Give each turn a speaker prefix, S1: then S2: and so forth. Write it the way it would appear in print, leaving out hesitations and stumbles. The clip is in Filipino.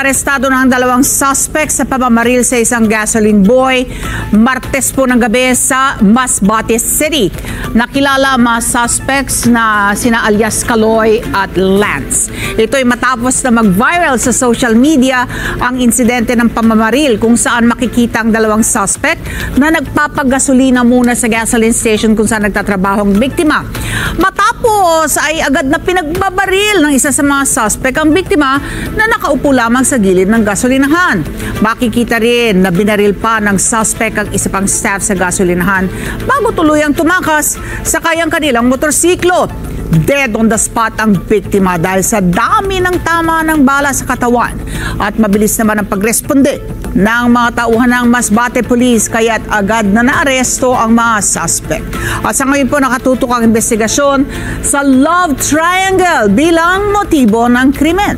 S1: arestado na ang dalawang suspect sa pamamaril sa isang gasoline boy Martes po ng gabi sa Masbate City. Nakilala ang mga suspects na sina alias Kaloy at Lance. Ito'y matapos na mag-viral sa social media ang insidente ng pamamaril kung saan makikita ang dalawang suspect na nagpapagasolina muna sa gasoline station kung saan nagtatrabaho ang biktima. Matapos ay agad na pinagbabaril ng isa sa mga suspect ang biktima na nakaupo lamang sa gilid ng gasolinahan. Makikita rin na binaril pa ng suspect ang isa pang staff sa gasolinahan bago tuluyang tumakas sa kayang kanilang motorsiklo. Dead on the spot ang biktima dahil sa dami ng tama ng bala sa katawan at mabilis naman ang pagresponde ng mga tauhan ng Masbate Police kaya't agad na naaresto ang mga suspect. At sa ngayon po nakatutok ang investigasyon sa love triangle bilang motibo ng krimen.